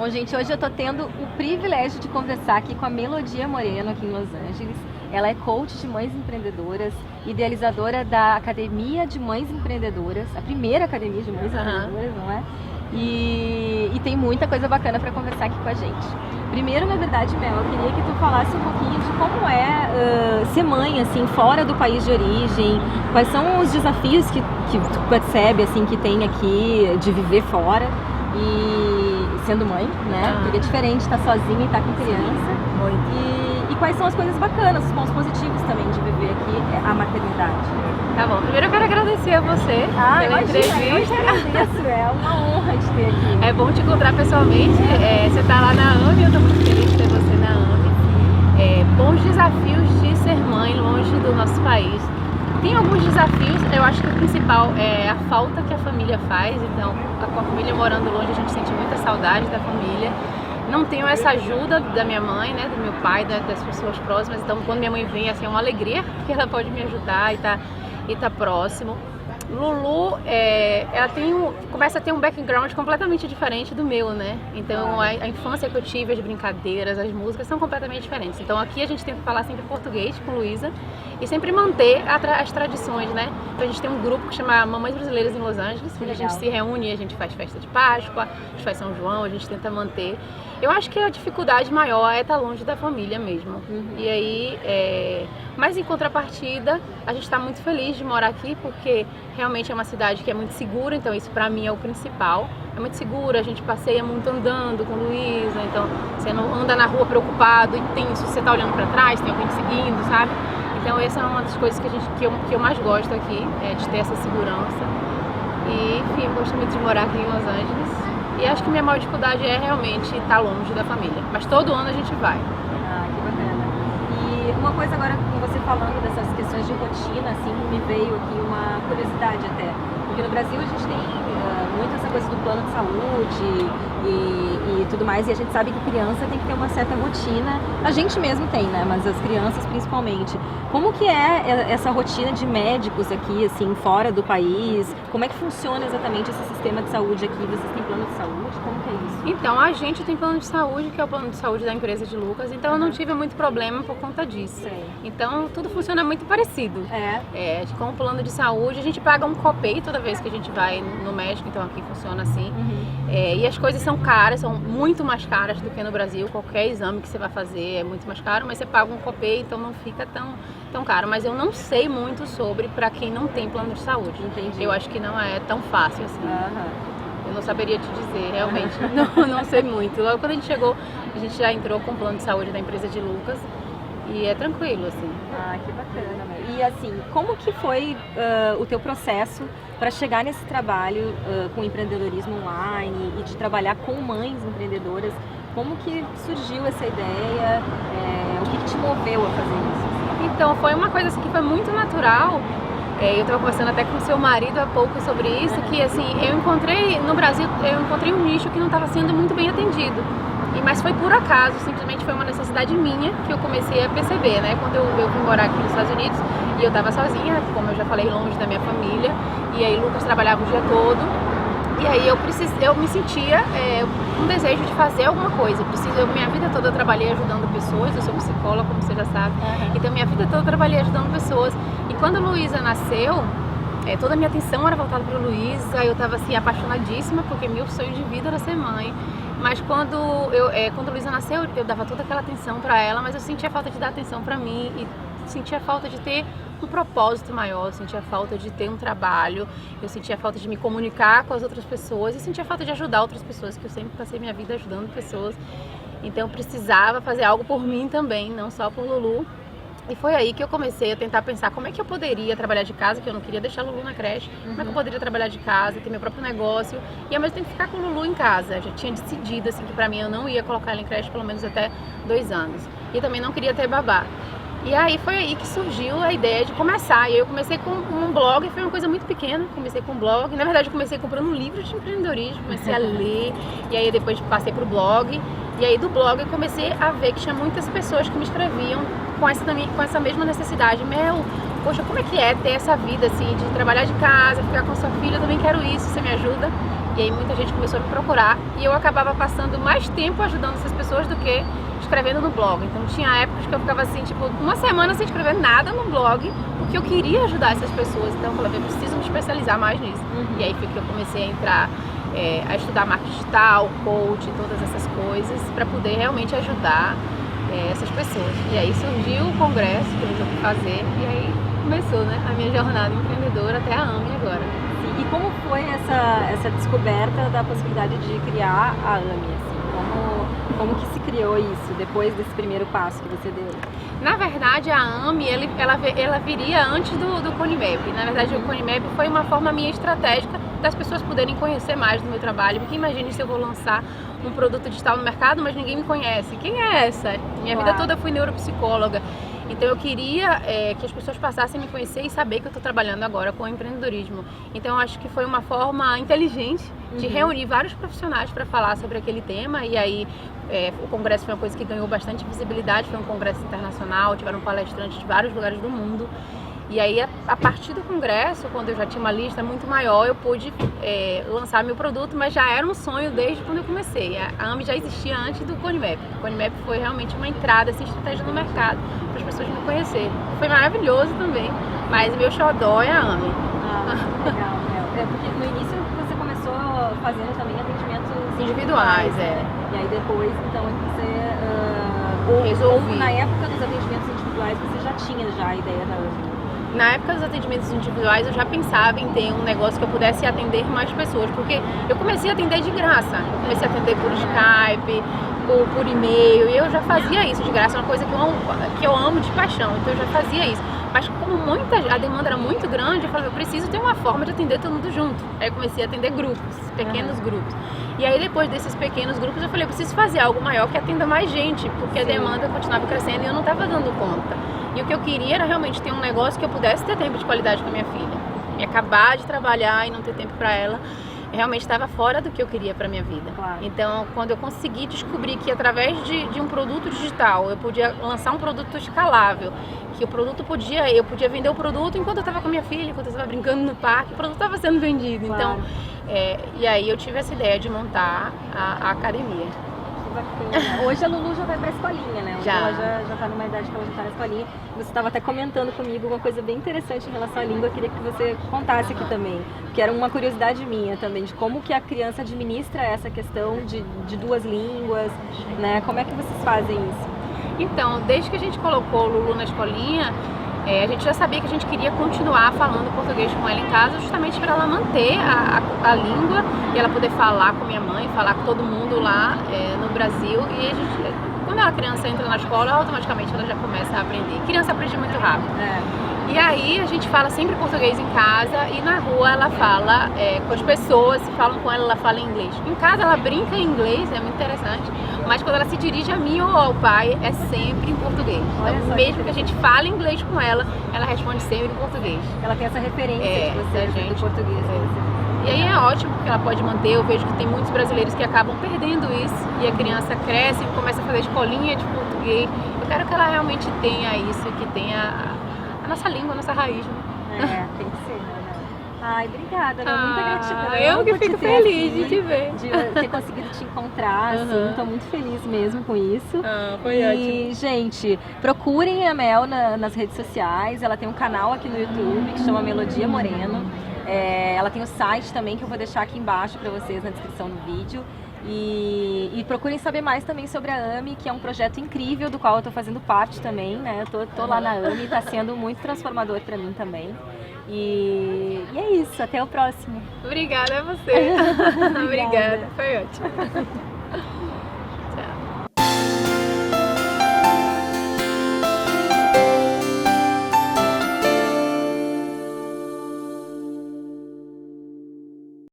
Bom, gente, hoje eu tô tendo o privilégio de conversar aqui com a Melodia Moreno, aqui em Los Angeles. Ela é coach de mães empreendedoras, idealizadora da Academia de Mães Empreendedoras, a primeira Academia de Mães Empreendedoras, não é? E tem muita coisa bacana para conversar aqui com a gente. Primeiro, na verdade, Mel, eu queria que tu falasse um pouquinho de como é ser mãe, assim, fora do país de origem. Quais são os desafios que tu percebe, assim, que tem aqui de viver fora e sendo mãe, né? Porque é diferente estar sozinha e estar com criança. E quais são as coisas bacanas, os pontos positivos também de viver aqui a maternidade. Tá bom, primeiro eu quero agradecer a você pela entrevista. Eu que agradeço, é uma honra te ter aqui. É bom te encontrar pessoalmente. Você está lá na AME, eu estou muito feliz de ter você na AME. Bons desafios de ser mãe longe do nosso país. Tem alguns desafios, eu acho que o principal é a falta que a família faz. Então, com a família morando longe, a gente sente muita saudade da família. Não tenho essa ajuda da minha mãe, né, do meu pai, das pessoas próximas. Então, quando minha mãe vem, assim, é uma alegria, porque ela pode me ajudar e tá próximo. Lulu, ela começa a ter um background completamente diferente do meu, né? Então a infância que eu tive, as brincadeiras, as músicas são completamente diferentes. Então aqui a gente tenta falar sempre português com Luísa e sempre manter as tradições, né? Então a gente tem um grupo que chama Mamães Brasileiras em Los Angeles, onde a gente se reúne, a gente faz festa de Páscoa, a gente faz São João, a gente tenta manter. Eu acho que a dificuldade maior é estar longe da família mesmo. E aí, mas em contrapartida, a gente está muito feliz de morar aqui, porque realmente é uma cidade que é muito segura, então isso pra mim é o principal. É muito segura, a gente passeia muito andando com Luísa, então você não anda na rua preocupado e tenso, você tá olhando pra trás, tem alguém te seguindo, sabe? Então essa é uma das coisas que eu mais gosto aqui, de ter essa segurança. E enfim, eu gosto muito de morar aqui em Los Angeles. E acho que minha maior dificuldade é realmente estar longe da família. Mas todo ano a gente vai. Ah, que bacana. E uma coisa agora, com você falando dessas questões de rotina, assim, me veio aqui uma curiosidade até. Porque no Brasil a gente tem muito essa coisa do plano de saúde e tudo mais, e a gente sabe que criança tem que ter uma certa rotina. A gente mesmo tem, né? Mas as crianças principalmente. Como que é essa rotina de médicos aqui, assim, fora do país? Como é que funciona exatamente esse sistema de saúde aqui? Vocês têm plano de saúde? Como que é isso? Então, a gente tem plano de saúde, que é o plano de saúde da empresa de Lucas, então eu não tive muito problema por conta disso. Sei. Então, tudo funciona muito parecido. Com o plano de saúde, a gente paga um copay toda vez que a gente vai no médico, então aqui funciona assim. E as coisas são caras, são muito mais caras do que no Brasil. Qualquer exame que você vai fazer é muito mais caro, mas você paga um copay, então não fica tão caro. Mas eu não sei muito sobre para quem não tem plano de saúde. Entendi. Eu acho que não é tão fácil assim. Eu não saberia te dizer, realmente. Não sei muito. Logo quando a gente chegou, a gente já entrou com o plano de saúde da empresa de Lucas. E é tranquilo, assim. Ah, que bacana, né? E assim, como que foi o teu processo para chegar nesse trabalho com empreendedorismo online e de trabalhar com mães empreendedoras? Como que surgiu essa ideia? O que te moveu a fazer isso? Então, foi uma coisa assim, que foi muito natural. Eu estava conversando até com o seu marido há pouco sobre isso, que assim, eu encontrei no Brasil, um nicho que não estava sendo muito bem atendido. Mas foi por acaso, simplesmente foi uma necessidade minha que eu comecei a perceber, né? Quando eu vim morar aqui nos Estados Unidos e eu estava sozinha, como eu já falei, longe da minha família, e aí Lucas trabalhava o dia todo, e aí eu me sentia um desejo de fazer alguma coisa. Minha vida toda eu trabalhei ajudando pessoas, eu sou psicóloga, como você já sabe, então minha vida toda eu trabalhei ajudando pessoas. E quando a Luísa nasceu, toda a minha atenção era voltada para a Luísa, eu estava assim apaixonadíssima, porque meu sonho de vida era ser mãe. Mas quando a Luísa nasceu, eu dava toda aquela atenção para ela, mas eu sentia falta de dar atenção para mim e sentia falta de ter um propósito maior, eu sentia falta de ter um trabalho, eu sentia falta de me comunicar com as outras pessoas e sentia falta de ajudar outras pessoas, que eu sempre passei minha vida ajudando pessoas. Então eu precisava fazer algo por mim também, não só por Lulu. E foi aí que eu comecei a tentar pensar como é que eu poderia trabalhar de casa, que eu não queria deixar a Lulu na creche, como é que eu poderia trabalhar de casa, ter meu próprio negócio e ao mesmo tempo ficar com o Lulu em casa. Eu já tinha decidido assim, que pra mim eu não ia colocar ela em creche pelo menos até 2 anos. E também não queria ter babá. E aí foi aí que surgiu a ideia de começar. E aí eu comecei com um blog, foi uma coisa muito pequena, comecei com um blog. Na verdade eu comecei comprando um livro de empreendedorismo, comecei a ler, e aí depois passei pro blog. E aí do blog eu comecei a ver que tinha muitas pessoas que me escreviam com essa mesma necessidade. poxa, como é que é ter essa vida assim, de trabalhar de casa, ficar com sua filha, eu também quero isso, você me ajuda? E aí muita gente começou a me procurar e eu acabava passando mais tempo ajudando essas pessoas do que escrevendo no blog. Então tinha épocas que eu ficava assim, tipo, uma semana sem escrever nada no blog, porque eu queria ajudar essas pessoas. Então eu falei, eu preciso me especializar mais nisso. E aí foi que eu comecei a entrar, a estudar marketing digital, coach, todas essas coisas, para poder realmente ajudar essas pessoas. E aí surgiu o congresso que eu resolvi fazer e aí começou, né, a minha jornada empreendedora até a AME agora. E como foi essa descoberta da possibilidade de criar a AME? Assim? Como que se criou isso depois desse primeiro passo que você deu? Na verdade, a AME, ela viria antes do Conimap. Na verdade, o Conimap foi uma forma minha estratégica das pessoas poderem conhecer mais do meu trabalho. Porque imagine se eu vou lançar um produto digital no mercado, mas ninguém me conhece. Quem é essa? Minha vida toda eu fui neuropsicóloga. Então eu queria que as pessoas passassem a me conhecer e saber que eu estou trabalhando agora com empreendedorismo. Então eu acho que foi uma forma inteligente de reunir vários profissionais para falar sobre aquele tema. E aí o congresso foi uma coisa que ganhou bastante visibilidade, foi um congresso internacional, tiveram palestrantes de vários lugares do mundo. E aí, a partir do congresso, quando eu já tinha uma lista muito maior, eu pude lançar meu produto, mas já era um sonho desde quando eu comecei. A AME já existia antes do Conimap. O Conimap foi realmente uma entrada, assim, estratégia no mercado, para as pessoas me conhecerem. Foi maravilhoso também, mas meu xodó é a AME. Legal. Porque no início você começou fazendo também atendimentos individuais, E aí depois, então, você resolvi. Na época dos atendimentos individuais, você já tinha a ideia da AME? Na época dos atendimentos individuais, eu já pensava em ter um negócio que eu pudesse atender mais pessoas, porque eu comecei a atender de graça. Eu comecei a atender por Skype, por e-mail, e eu já fazia isso de graça, uma coisa que eu amo de paixão, então eu já fazia isso. Mas como a demanda era muito grande, eu falei, eu preciso ter uma forma de atender todo mundo junto. Aí eu comecei a atender grupos, pequenos grupos. E aí depois desses pequenos grupos, eu falei, eu preciso fazer algo maior que atenda mais gente, porque a demanda continuava crescendo e eu não estava dando conta. E o que eu queria era realmente ter um negócio que eu pudesse ter tempo de qualidade com a minha filha. E acabar de trabalhar e não ter tempo para ela, realmente estava fora do que eu queria para minha vida. Claro. Então, quando eu consegui descobrir que através de um produto digital, eu podia lançar um produto escalável, que o produto eu podia vender o produto enquanto eu estava com a minha filha, enquanto eu estava brincando no parque, o produto estava sendo vendido. Claro. Então, e aí eu tive essa ideia de montar a academia. Bacana. Hoje a Lulu já vai pra escolinha, né? Hoje já. Ela já tá numa idade que ela já tá na escolinha. Você estava até comentando comigo uma coisa bem interessante em relação à língua, eu queria que você contasse aqui também, que era uma curiosidade minha também, de como que a criança administra essa questão de duas línguas, né? Como é que vocês fazem isso? Então, desde que a gente colocou o Lulu na escolinha, a gente já sabia que a gente queria continuar falando português com ela em casa, justamente para ela manter a língua e ela poder falar com minha mãe, falar com todo mundo lá no Brasil. E a gente, quando a criança entra na escola, automaticamente ela já começa a aprender. A criança aprende muito rápido. E aí a gente fala sempre português em casa e na rua ela fala com as pessoas, se falam com ela fala em inglês. Em casa ela brinca em inglês, é muito interessante, mas quando ela se dirige a mim ou ao pai, é sempre em português. Então, mesmo que a gente fale inglês com ela, ela responde sempre em português. Ela tem essa referência de você, do português. E aí é ótimo porque ela pode manter, eu vejo que tem muitos brasileiros que acabam perdendo isso e a criança cresce e começa a fazer escolinha de português. Eu quero que ela realmente tenha isso, que tenha a nossa língua, a nossa raiz. Tem que ser, né? Ai, obrigada, muita gratidão. Eu que fico feliz de te ver. De ter conseguido te encontrar, assim, tô muito feliz mesmo com isso. Foi ótimo. E, gente, procurem a Mel nas redes sociais, ela tem um canal aqui no YouTube que chama Melodia Moreno. Ela tem o site também que eu vou deixar aqui embaixo para vocês na descrição do vídeo. E procurem saber mais também sobre a AME, que é um projeto incrível do qual eu tô fazendo parte também, né? Eu tô lá na AME, tá sendo muito transformador para mim também. E é isso, até o próximo. Obrigada a você. Obrigada, foi ótimo.